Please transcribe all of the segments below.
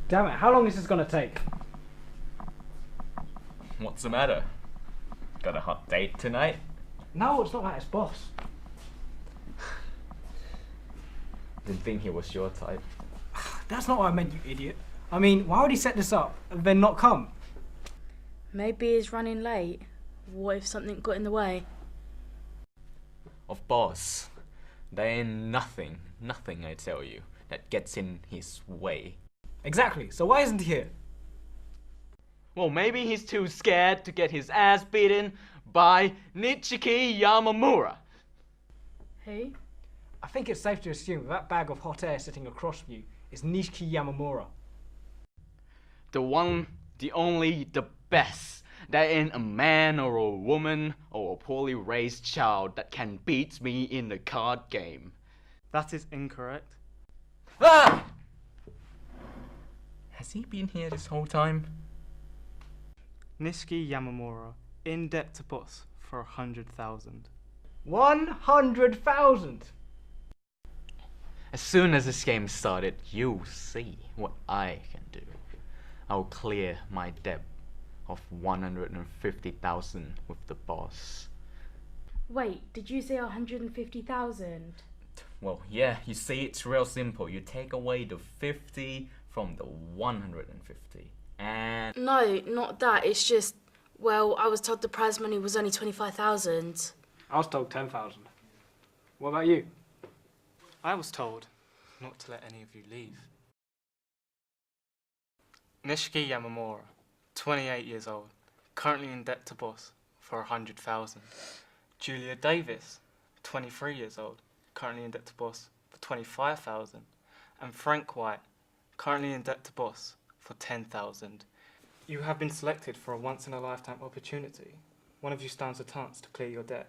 Damn it, how long is this gonna take? What's the matter? Got a hot date tonight? No, it's not like his boss. Didn't think he was your type. That's not what I meant, you idiot. I mean, why would he set this up and then not come? Maybe he's running late. What if something got in the way? Of course. There ain't nothing I tell you, that gets in his way. Exactly, so why isn't he here? Well, maybe he's too scared to get his ass beaten by Nichiki Yamamura. Who? I think it's safe to assume that bag of hot air sitting across from you is Nishiki Yamamura. The one, the only, the best. There ain't a man or a woman or a poorly raised child that can beat me in the card game. That is incorrect. Ah! Has he been here this whole time? Nishiki Yamamura, in debt to boss for 100,000. 100,000! As soon as this game started, you'll see what I can do. I'll clear my debt of 150,000 with the boss. Wait, did you say 150,000? Well, yeah, you see, it's real simple. You take away the 50 from the 150, and... No, not that. It's just, well, I was told the prize money was only 25,000. I was told 10,000. What about you? I was told not to let any of you leave. Nishiki Yamamura, 28 years old, currently in debt to boss for 100,000. Julia Davis, 23 years old, currently in debt to boss for 25,000. And Frank White, currently in debt to boss for 10,000. You have been selected for a once-in-a-lifetime opportunity. One of you stands a chance to clear your debt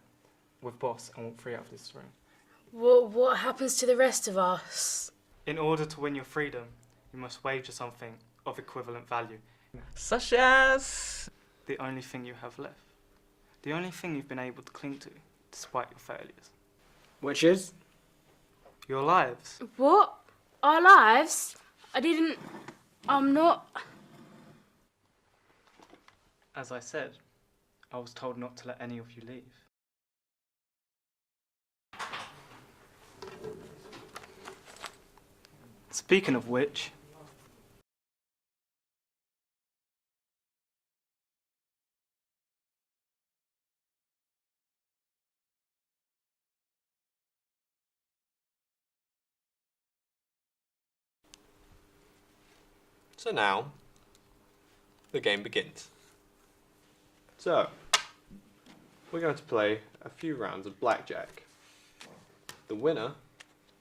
with boss and walk free out of this room. What happens to the rest of us? In order to win your freedom, you must wager something of equivalent value. Such as... The only thing you have left. The only thing you've been able to cling to, despite your failures. Which is? Your lives. What? Our lives? I'm not... As I said, I was told not to let any of you leave. Speaking of which, so now, the game begins. So, we're going to play a few rounds of blackjack. The winner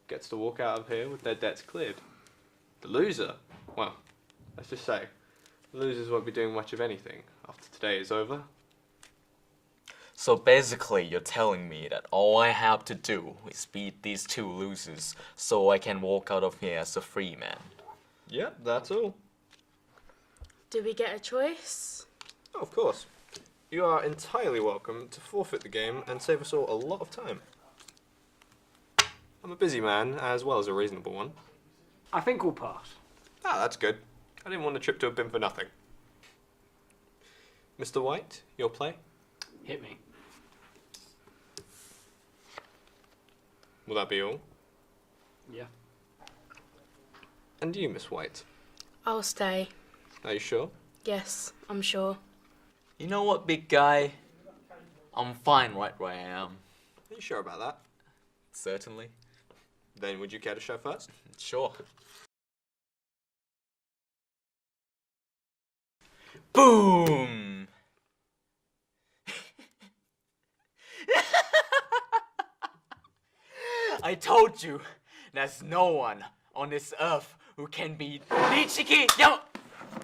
gets to walk out of here with their debts cleared. The loser, well, let's just say, the losers won't be doing much of anything after today is over. So basically, you're telling me that all I have to do is beat these two losers so I can walk out of here as a free man. Yep, that's all. Do we get a choice? Oh, of course. You are entirely welcome to forfeit the game and save us all a lot of time. I'm a busy man, as well as a reasonable one. I think we'll pass. Ah, that's good. I didn't want the trip to have been for nothing. Mr. White, your play? Hit me. Will that be all? Yeah. And you, Miss White? I'll stay. Are you sure? Yes, I'm sure. You know what, big guy? I'm fine right where I am. Are you sure about that? Certainly. Then would you care to show first? Sure. Boom! I told you, there's no one on this earth who can beat Nichiki Yama...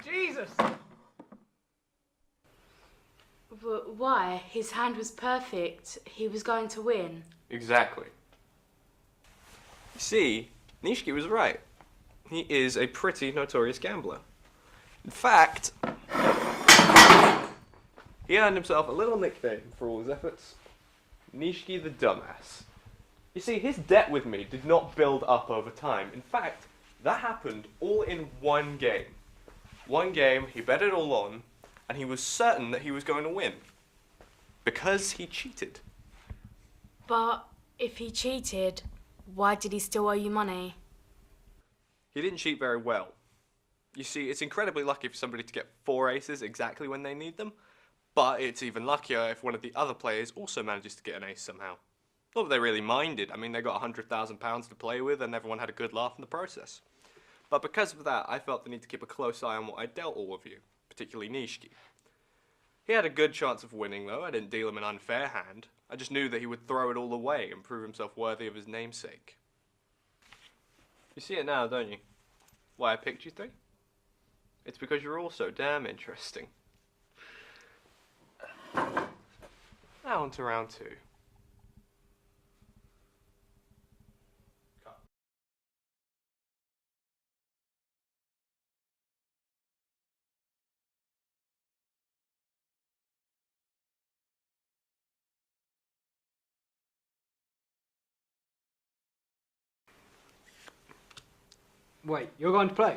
Jesus! Why? His hand was perfect. He was going to win. Exactly. You see, Nishiki was right. He is a pretty notorious gambler. In fact, he earned himself a little nickname for all his efforts. Nishiki the Dumbass. You see, his debt with me did not build up over time. In fact, that happened all in one game. One game, he bet it all on, and he was certain that he was going to win. Because he cheated. But if he cheated, why did he still owe you money? He didn't cheat very well. You see, it's incredibly lucky for somebody to get 4 aces exactly when they need them, but it's even luckier if one of the other players also manages to get an ace somehow. Not that they really minded. I mean, they got £100,000 to play with and everyone had a good laugh in the process. But because of that, I felt the need to keep a close eye on what I dealt all of you, particularly Nishiki. He had a good chance of winning, though. I didn't deal him an unfair hand. I just knew that he would throw it all away and prove himself worthy of his namesake. You see it now, don't you? Why I picked you three? It's because you're all so damn interesting. Now on to round 2. Wait, you're going to play?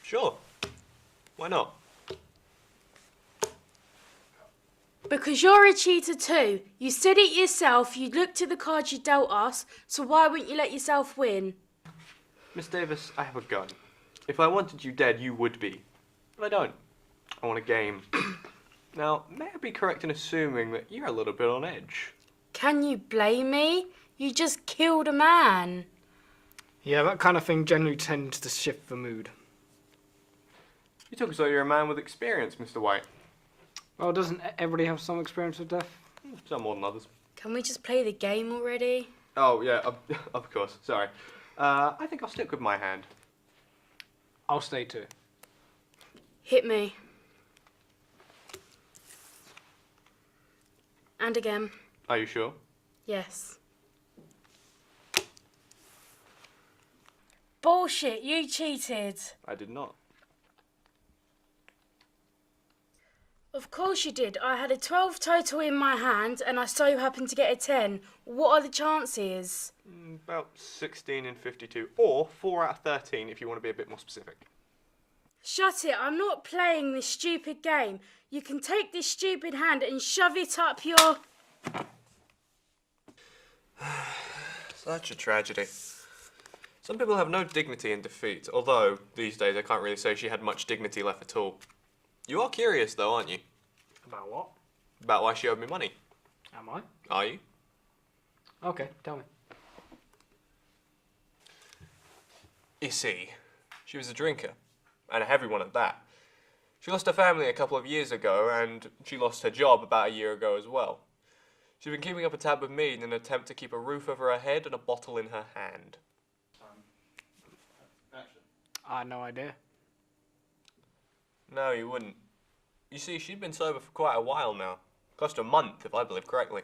Sure. Why not? Because you're a cheater too. You said it yourself, you looked at the cards you dealt us, so why wouldn't you let yourself win? Miss Davis, I have a gun. If I wanted you dead, you would be. But I don't. I want a game. Now, may I be correct in assuming that you're a little bit on edge? Can you blame me? You just killed a man. Yeah, that kind of thing generally tends to shift the mood. You talk as though you're a man with experience, Mr. White. Well, doesn't everybody have some experience with death? Some more than others. Can we just play the game already? Oh, yeah, of course. Sorry. I think I'll stick with my hand. I'll stay too. Hit me. And again. Are you sure? Yes. Bullshit, you cheated. I did not. Of course you did. I had a 12 total in my hand and I so happened to get a 10. What are the chances? About 16 in 52, or 4 out of 13 if you want to be a bit more specific. Shut it, I'm not playing this stupid game. You can take this stupid hand and shove it up your... Such a tragedy. Some people have no dignity in defeat, although these days I can't really say she had much dignity left at all. You are curious though, aren't you? About what? About why she owed me money. Am I? Are you? Okay, tell me. You see, she was a drinker, and a heavy one at that. She lost her family a couple of years ago, and she lost her job about a year ago as well. She's been keeping up a tab with me in an attempt to keep a roof over her head and a bottle in her hand. I had no idea. No, you wouldn't. You see, she'd been sober for quite a while now. Close to a month, if I believe correctly.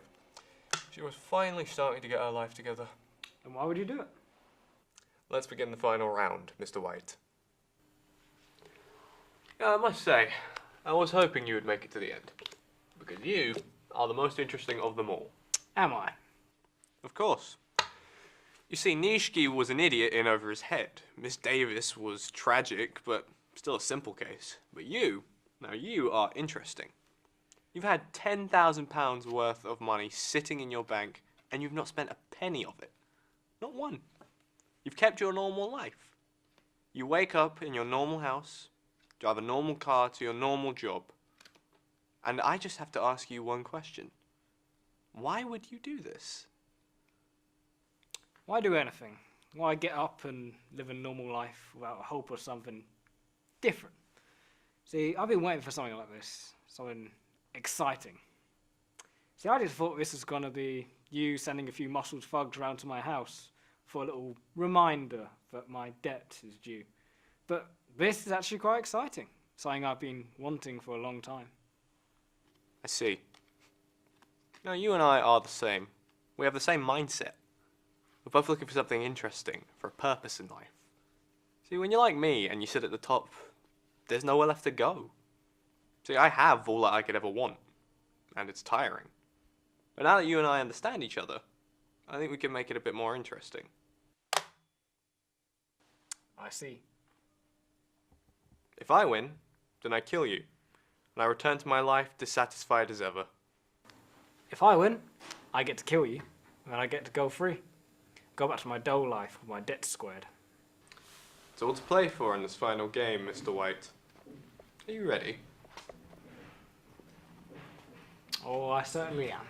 She was finally starting to get her life together. And why would you do it? Let's begin the final round, Mr. White. I must say, I was hoping you would make it to the end. Because you are the most interesting of them all. Am I? Of course. You see, Nishiki was an idiot in over his head. Miss Davis was tragic, but still a simple case. But you, now you are interesting. You've had £10,000 worth of money sitting in your bank, and you've not spent a penny of it. Not one. You've kept your normal life. You wake up in your normal house, drive a normal car to your normal job, and I just have to ask you one question. Why would you do this? Why do anything? Why get up and live a normal life without hope of something different? See, I've been waiting for something like this. Something exciting. See, I just thought this was going to be you sending a few muscled thugs round to my house for a little reminder that my debt is due. But this is actually quite exciting. Something I've been wanting for a long time. I see. Now, you and I are the same. We have the same mindset. We're both looking for something interesting, for a purpose in life. See, when you're like me and you sit at the top, there's nowhere left to go. See, I have all that I could ever want, and it's tiring. But now that you and I understand each other, I think we can make it a bit more interesting. I see. If I win, then I kill you, and I return to my life dissatisfied as ever. If I win, I get to kill you, and then I get to go free. Go back to my dull life with my debts squared. It's all to play for in this final game, Mr. White. Are you ready? Oh, I certainly am.